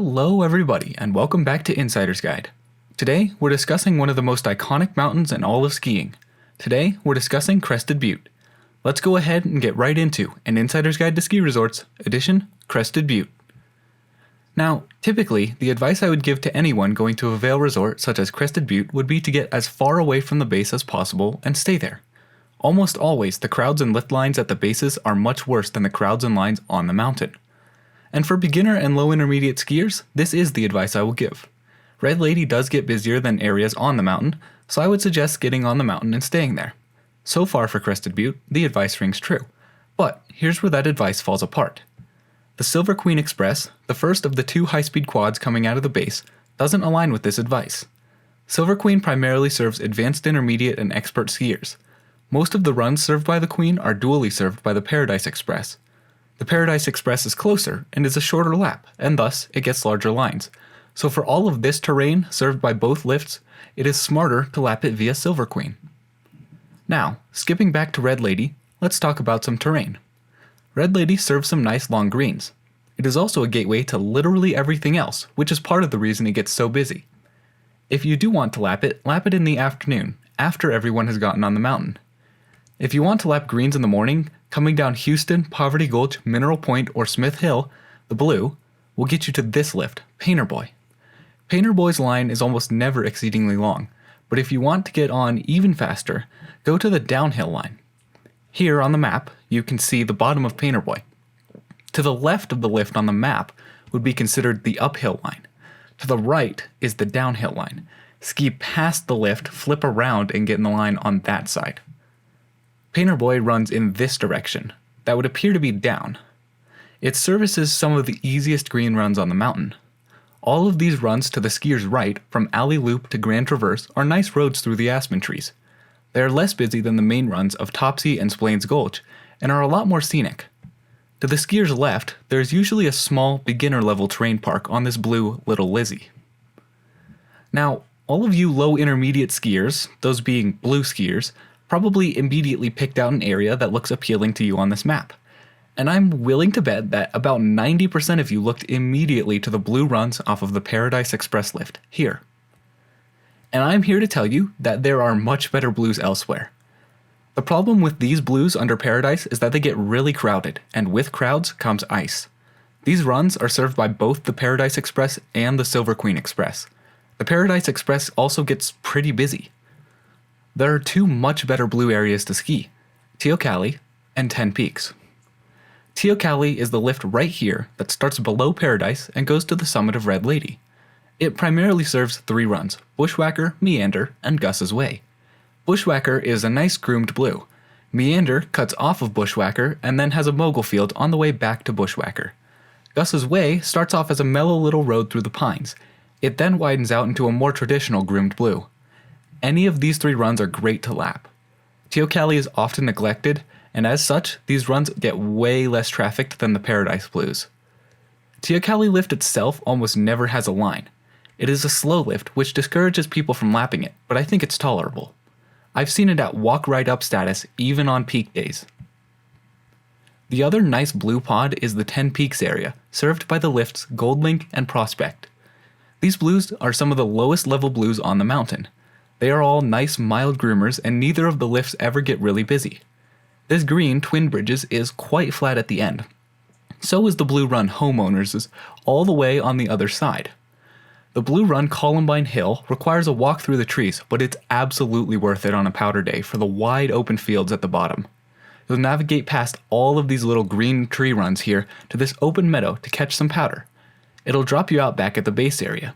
Hello everybody, and welcome back to Insider's Guide. Today, we're discussing one of the most iconic mountains in all of skiing. Today, we're discussing Crested Butte. Let's go ahead and get right into an Insider's Guide to Ski Resorts, edition Crested Butte. Now, typically, the advice I would give to anyone going to a Vail resort such as Crested Butte would be to get as far away from the base as possible and stay there. Almost always, the crowds and lift lines at the bases are much worse than the crowds and lines on the mountain. And for beginner and low intermediate skiers, this is the advice I will give. Red Lady does get busier than areas on the mountain, so I would suggest getting on the mountain and staying there. So far for Crested Butte, the advice rings true. But here's where that advice falls apart. The Silver Queen Express, the first of the two high-speed quads coming out of the base, doesn't align with this advice. Silver Queen primarily serves advanced intermediate and expert skiers. Most of the runs served by the Queen are dually served by the Paradise Express. The Paradise Express is closer and is a shorter lap, and thus it gets larger lines. So for all of this terrain served by both lifts, it is smarter to lap it via Silver Queen. Now, skipping back to Red Lady, let's talk about some terrain. Red Lady serves some nice long greens. It is also a gateway to literally everything else, which is part of the reason it gets so busy. If you do want to lap it in the afternoon, after everyone has gotten on the mountain. If you want to lap greens in the morning, coming down Houston, Poverty Gulch, Mineral Point, or Smith Hill, the blue, will get you to this lift, Painter Boy. Painter Boy's line is almost never exceedingly long, but if you want to get on even faster, go to the downhill line. Here on the map, you can see the bottom of Painter Boy. To the left of the lift on the map would be considered the uphill line. To the right is the downhill line. Ski past the lift, flip around, and get in the line on that side. Painter Boy runs in this direction. That would appear to be down. It services some of the easiest green runs on the mountain. All of these runs to the skier's right, from Alley Loop to Grand Traverse, are nice roads through the aspen trees. They are less busy than the main runs of Topsy and Splains Gulch, and are a lot more scenic. To the skier's left, there is usually a small, beginner-level terrain park on this blue Little Lizzie. Now, all of you low-intermediate skiers, those being blue skiers, probably immediately picked out an area that looks appealing to you on this map. And I'm willing to bet that about 90% of you looked immediately to the blue runs off of the Paradise Express lift, here. And I'm here to tell you that there are much better blues elsewhere. The problem with these blues under Paradise is that they get really crowded, and with crowds comes ice. These runs are served by both the Paradise Express and the Silver Queen Express. The Paradise Express also gets pretty busy. There are two much better blue areas to ski, Teocalli and Ten Peaks. Teocalli is the lift right here that starts below Paradise and goes to the summit of Red Lady. It primarily serves three runs, Bushwhacker, Meander, and Gus's Way. Bushwhacker is a nice groomed blue. Meander cuts off of Bushwhacker and then has a mogul field on the way back to Bushwhacker. Gus's Way starts off as a mellow little road through the pines. It then widens out into a more traditional groomed blue. Any of these three runs are great to lap. Teocalli is often neglected, and as such, these runs get way less trafficked than the Paradise Blues. Teocalli lift itself almost never has a line. It is a slow lift, which discourages people from lapping it, but I think it's tolerable. I've seen it at walk right up status, even on peak days. The other nice blue pod is the Ten Peaks area, served by the lifts Goldlink and Prospect. These blues are some of the lowest level blues on the mountain. They are all nice mild groomers, and neither of the lifts ever get really busy. This green, Twin Bridges, is quite flat at the end. So is the blue run Homeowners, all the way on the other side. The blue run Columbine Hill requires a walk through the trees, but it's absolutely worth it on a powder day for the wide open fields at the bottom. You'll navigate past all of these little green tree runs here to this open meadow to catch some powder. It'll drop you out back at the base area.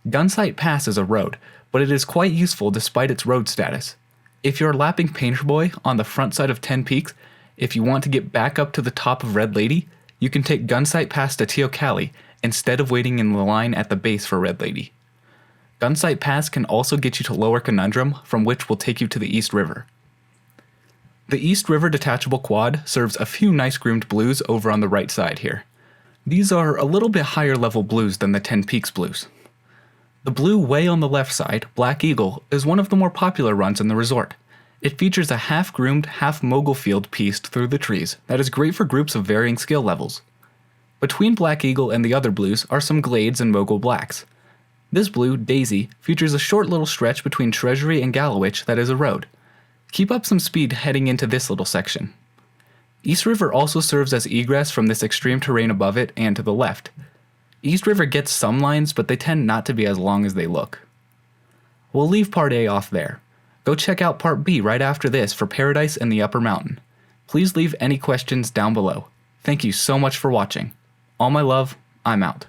Gunsight Pass is a road, but it is quite useful despite its road status. If you're lapping Painter Boy on the front side of Ten Peaks, if you want to get back up to the top of Red Lady, you can take Gunsight Pass to Teocalli instead of waiting in the line at the base for Red Lady. Gunsight Pass can also get you to Lower Conundrum, from which will take you to the East River. The East River Detachable Quad serves a few nice groomed blues over on the right side here. These are a little bit higher level blues than the Ten Peaks blues. The blue way on the left side, Black Eagle, is one of the more popular runs in the resort. It features a half-groomed, half-mogul field pieced through the trees that is great for groups of varying skill levels. Between Black Eagle and the other blues are some Glades and Mogul Blacks. This blue, Daisy, features a short little stretch between Treasury and Gallowitch that is a road. Keep up some speed heading into this little section. East River also serves as egress from this extreme terrain above it and to the left. East River gets some lines, but they tend not to be as long as they look. We'll leave Part A off there. Go check out Part B right after this for Paradise and the Upper Mountain. Please leave any questions down below. Thank you so much for watching. All my love, I'm out.